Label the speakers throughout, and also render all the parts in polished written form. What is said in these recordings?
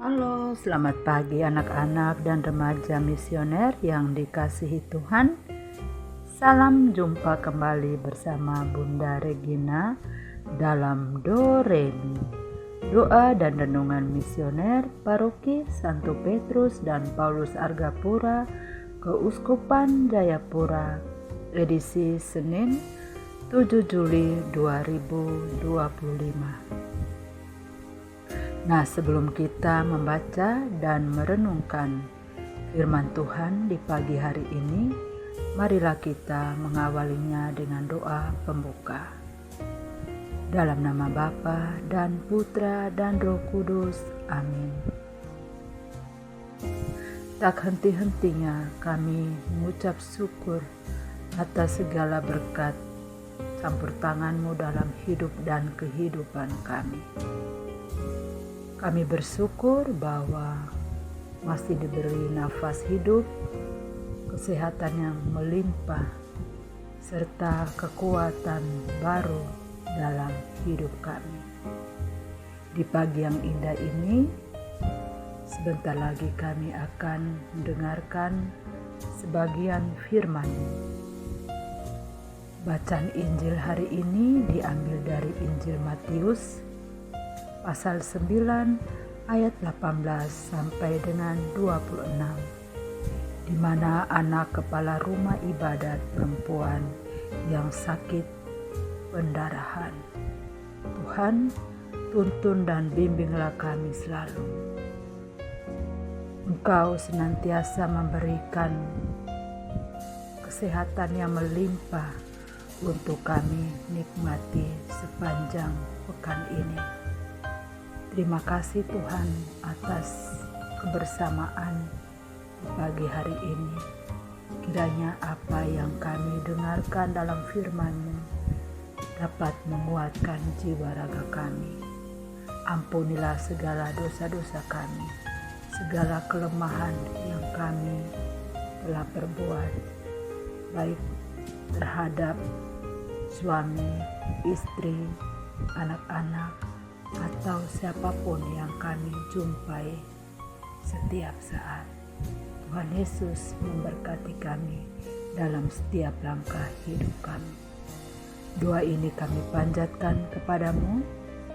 Speaker 1: Halo, selamat pagi anak-anak dan remaja misioner yang dikasihi Tuhan. Salam jumpa kembali bersama Bunda Regina dalam Do Re Mi, doa dan renungan misioner Paroki Santo Petrus dan Paulus Argapura, Keuskupan Jayapura, edisi Senin 7 Juli 2025. Nah, sebelum kita membaca dan merenungkan firman Tuhan di pagi hari ini, marilah kita mengawalinya dengan doa pembuka. Dalam nama Bapa dan Putra dan Roh Kudus. Amin. Tak henti-hentinya kami mengucap syukur atas segala berkat campur tangan-Mu dalam hidup dan kehidupan kami. Kami bersyukur bahwa masih diberi nafas hidup, kesehatan yang melimpah, serta kekuatan baru dalam hidup kami. Di pagi yang indah ini, sebentar lagi kami akan mendengarkan sebagian firman-Mu. Bacaan Injil hari ini diambil dari Injil Matius pasal 9 ayat 18 sampai dengan 26, di mana anak kepala rumah ibadat perempuan yang sakit pendarahan. Tuhan, tuntun dan bimbinglah kami selalu. Engkau senantiasa memberikan kesehatan yang melimpah untuk kami nikmati sepanjang pekan ini. Terima kasih Tuhan atas kebersamaan di pagi hari ini. Kiranya apa yang kami dengarkan dalam firman-Mu dapat menguatkan jiwa raga kami. Ampunilah segala dosa-dosa kami, segala kelemahan yang kami telah perbuat, baik terhadap suami, istri, anak-anak, atau siapapun yang kami jumpai setiap saat. Tuhan Yesus memberkati kami dalam setiap langkah hidup kami. Doa ini kami panjatkan kepadamu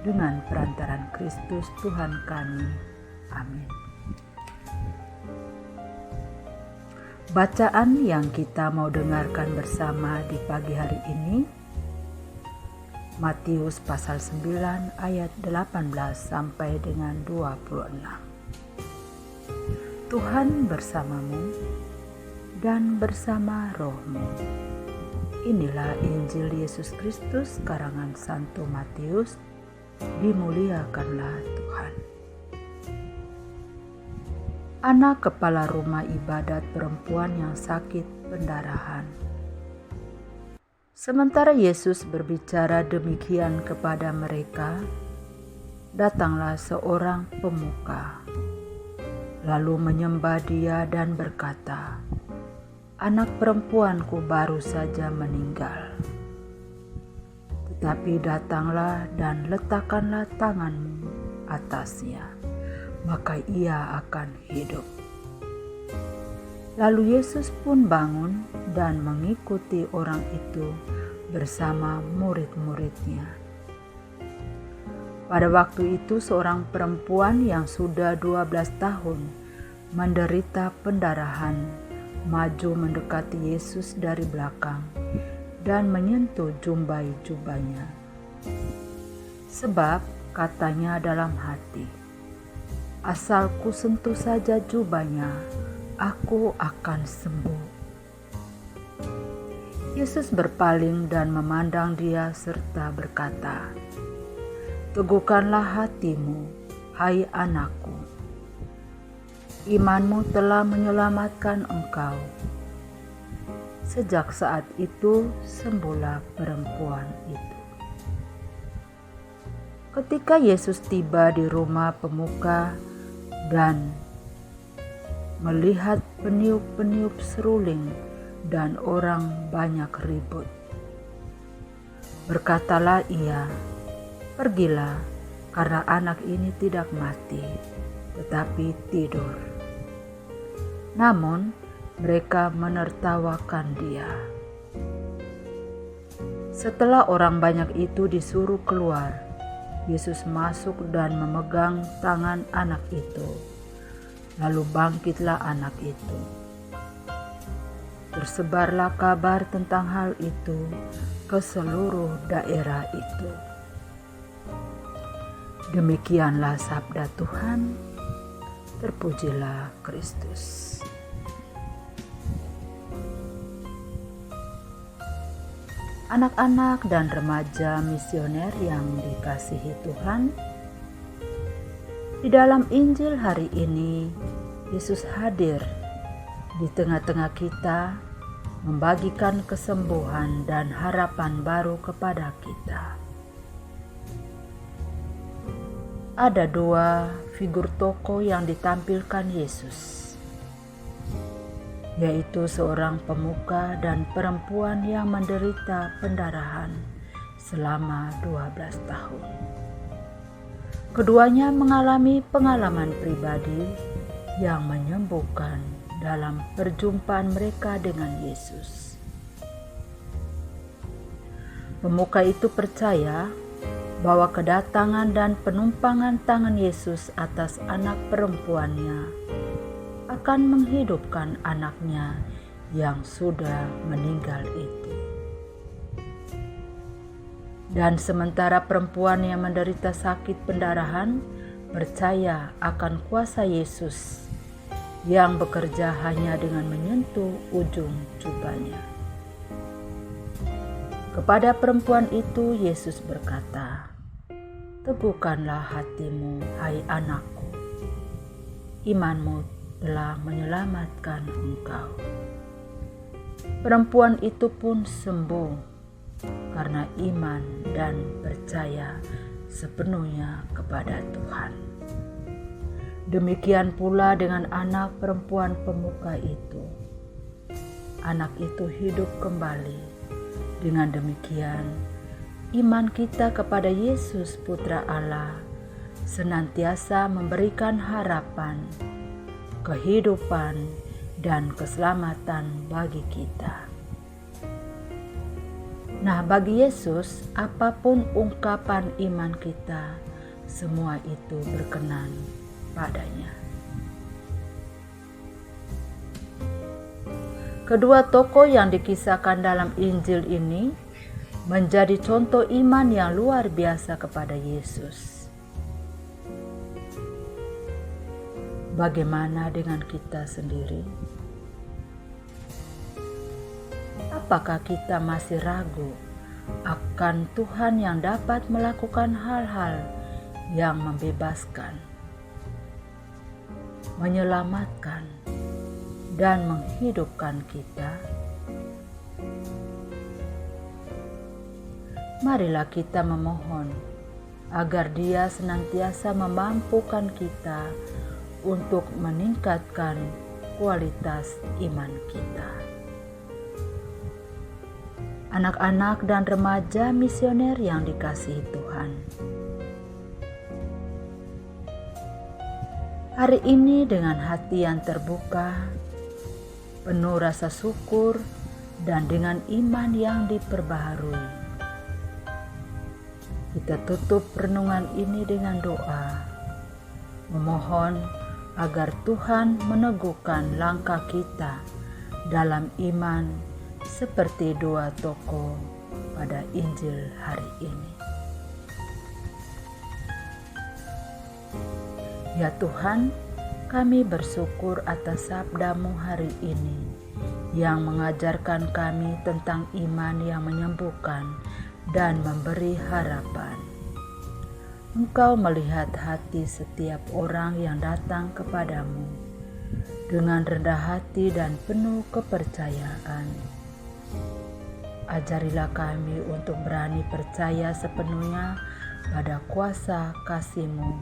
Speaker 1: dengan perantaran Kristus Tuhan kami. Amin. Bacaan yang kita mau dengarkan bersama di pagi hari ini, Matius pasal 9 ayat 18 sampai dengan 26. Tuhan bersamamu dan bersama rohmu. Inilah Injil Yesus Kristus karangan Santo Matius. Dimuliakanlah Tuhan. Anak kepala rumah ibadat perempuan yang sakit pendarahan. Sementara Yesus berbicara demikian kepada mereka, datanglah seorang pemuka, lalu menyembah Dia dan berkata, "Anak perempuanku baru saja meninggal. Tetapi datanglah dan letakkanlah tanganmu atasnya, maka ia akan hidup." Lalu Yesus pun bangun dan mengikuti orang itu bersama murid-muridnya. Pada waktu itu seorang perempuan yang sudah 12 tahun menderita pendarahan maju mendekati Yesus dari belakang dan menyentuh jubahnya. Sebab katanya dalam hati, "Asal ku sentuh saja jubahnya, aku akan sembuh." Yesus berpaling dan memandang dia serta berkata, "Teguhkanlah hatimu, hai anakku. Imanmu telah menyelamatkan engkau." Sejak saat itu sembuhlah perempuan itu. Ketika Yesus tiba di rumah pemuka dan melihat peniup-peniup seruling dan orang banyak ribut, berkatalah Ia, "Pergilah, karena anak ini tidak mati, tetapi tidur. Namun mereka menertawakan dia. Setelah orang banyak itu disuruh keluar, Yesus masuk dan memegang tangan anak itu. Lalu bangkitlah anak itu. Tersebarlah kabar tentang hal itu ke seluruh daerah itu. Demikianlah sabda Tuhan. Terpujilah Kristus. Anak-anak dan remaja misioner yang dikasihi Tuhan, di dalam Injil hari ini Yesus hadir di tengah-tengah kita, membagikan kesembuhan dan harapan baru kepada kita. Ada dua figur tokoh yang ditampilkan Yesus, yaitu seorang pemuka dan perempuan yang menderita pendarahan selama 12 tahun. Keduanya mengalami pengalaman pribadi yang menyembuhkan dalam perjumpaan mereka dengan Yesus. Pemuka itu percaya bahwa kedatangan dan penumpangan tangan Yesus atas anak perempuannya akan menghidupkan anaknya yang sudah meninggal itu. Dan sementara perempuan yang menderita sakit pendarahan percaya akan kuasa Yesus yang bekerja hanya dengan menyentuh ujung jubahnya. Kepada perempuan itu Yesus berkata, "Teguhkanlah hatimu, hai anakku. Imanmu telah menyelamatkan engkau." Perempuan itu pun sembuh karena iman dan percaya sepenuhnya kepada Tuhan. Demikian pula dengan anak perempuan pemuka itu. Anak itu hidup kembali. Dengan demikian, iman kita kepada Yesus Putra Allah senantiasa memberikan harapan, kehidupan, dan keselamatan bagi kita. Nah, bagi Yesus, apapun ungkapan iman kita, semua itu berkenan padanya. Kedua tokoh yang dikisahkan dalam Injil ini menjadi contoh iman yang luar biasa kepada Yesus. Bagaimana dengan kita sendiri? Apakah kita masih ragu akan Tuhan yang dapat melakukan hal-hal yang membebaskan, menyelamatkan, dan menghidupkan kita? Marilah kita memohon agar Dia senantiasa memampukan kita untuk meningkatkan kualitas iman kita. Anak-anak dan remaja misioner yang dikasihi Tuhan, hari ini dengan hati yang terbuka, penuh rasa syukur, dan dengan iman yang diperbaharui, kita tutup renungan ini dengan doa, memohon agar Tuhan meneguhkan langkah kita dalam iman seperti dua tokoh pada Injil hari ini. Ya Tuhan, kami bersyukur atas sabda-Mu hari ini yang mengajarkan kami tentang iman yang menyembuhkan dan memberi harapan. Engkau melihat hati setiap orang yang datang kepadamu dengan rendah hati dan penuh kepercayaan. Ajarilah kami untuk berani percaya sepenuhnya pada kuasa kasih-Mu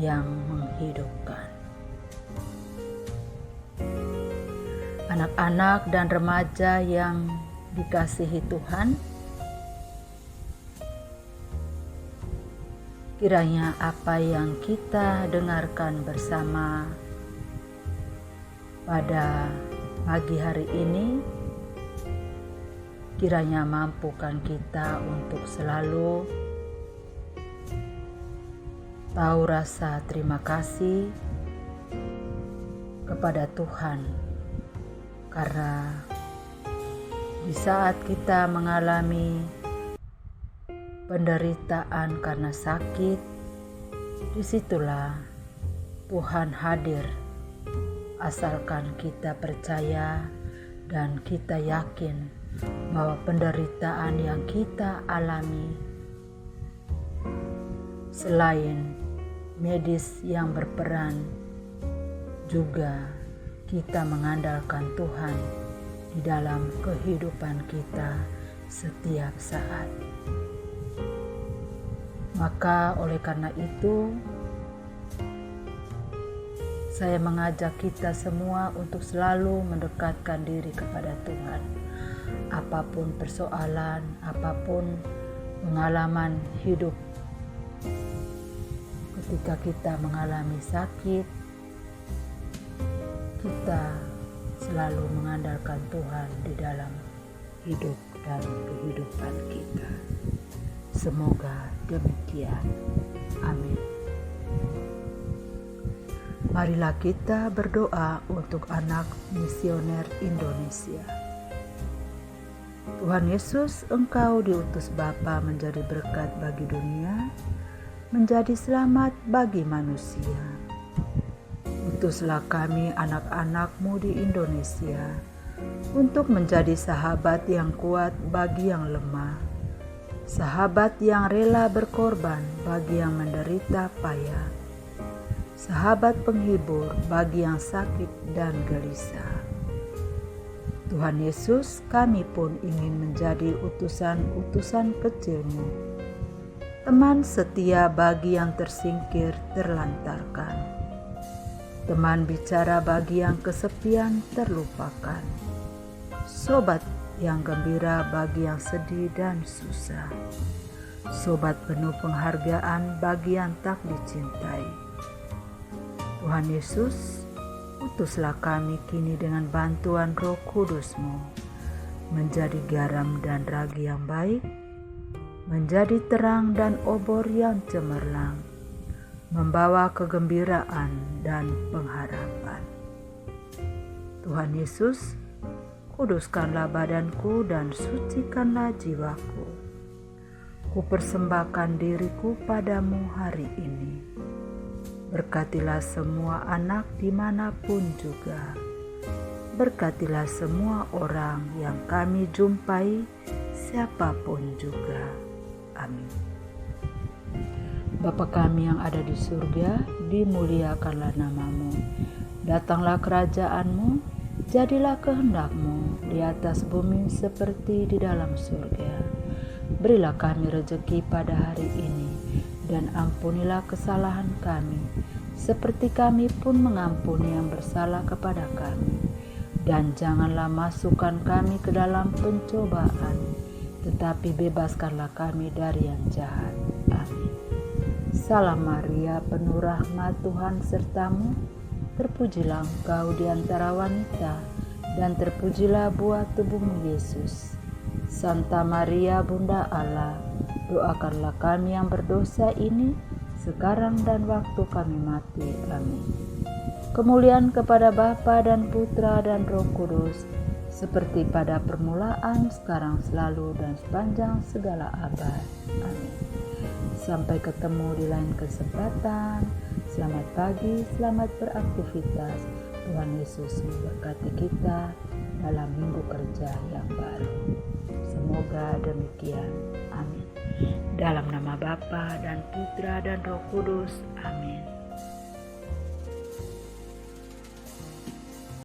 Speaker 1: yang menghidupkan. Anak-anak dan remaja yang dikasihi Tuhan, Kiranya apa yang kita dengarkan bersama pada pagi hari ini, kiranya mampukan kita untuk selalu tahu rasa terima kasih kepada Tuhan, karena di saat kita mengalami penderitaan karena sakit, disitulah Tuhan hadir, asalkan kita percaya dan kita yakin bahwa penderitaan yang kita alami, selain medis yang berperan, juga kita mengandalkan Tuhan di dalam kehidupan kita setiap saat. Maka oleh karena itu, saya mengajak kita semua untuk selalu mendekatkan diri kepada Tuhan. Apapun persoalan, apapun pengalaman hidup, ketika kita mengalami sakit, kita selalu mengandalkan Tuhan di dalam hidup dan kehidupan kita. Semoga demikian. Amin. Marilah kita berdoa untuk anak misioner Indonesia. Tuhan Yesus, Engkau diutus Bapa menjadi berkat bagi dunia, menjadi selamat bagi manusia. Utuslah kami anak-anak-Mu di Indonesia untuk menjadi sahabat yang kuat bagi yang lemah, sahabat yang rela berkorban bagi yang menderita payah, sahabat penghibur bagi yang sakit dan gelisah. Tuhan Yesus, kami pun ingin menjadi utusan-utusan kecil-Mu, teman setia bagi yang tersingkir terlantarkan, teman bicara bagi yang kesepian terlupakan, sobat yang gembira bagi yang sedih dan susah, sobat penuh penghargaan bagi yang tak dicintai. Tuhan Yesus, utuslah kami kini dengan bantuan Roh Kudus-Mu, menjadi garam dan ragi yang baik, menjadi terang dan obor yang cemerlang, membawa kegembiraan dan pengharapan. Tuhan Yesus, kuduskanlah badanku dan sucikanlah jiwaku. Kupersembahkan diriku padamu hari ini. Berkatilah semua anak dimanapun juga. Berkatilah semua orang yang kami jumpai, siapapun juga. Amin. Bapa kami yang ada di surga, dimuliakanlah nama-Mu. Datanglah kerajaan-Mu, jadilah kehendak-Mu di atas bumi seperti di dalam surga. Berilah kami rejeki pada hari ini, dan ampunilah kesalahan kami, seperti kami pun mengampuni yang bersalah kepada kami. Dan janganlah masukkan kami ke dalam pencobaan, tetapi bebaskanlah kami dari yang jahat. Amin. Salam Maria, penuh rahmat, Tuhan sertamu. Terpujilah engkau di antara wanita, dan terpujilah buah tubuhmu Yesus. Santa Maria, Bunda Allah, doakanlah kami yang berdosa ini, sekarang dan waktu kami mati. Amin. Kemuliaan kepada Bapa dan Putra dan Roh Kudus, seperti pada permulaan, sekarang, selalu, dan sepanjang segala abad. Amin. Sampai ketemu di lain kesempatan. Selamat pagi, selamat beraktivitas. Tuhan Yesus memberkati kita dalam minggu kerja yang baru. Semoga demikian. Amin. Dalam nama Bapa dan Putra dan Roh Kudus. Amin.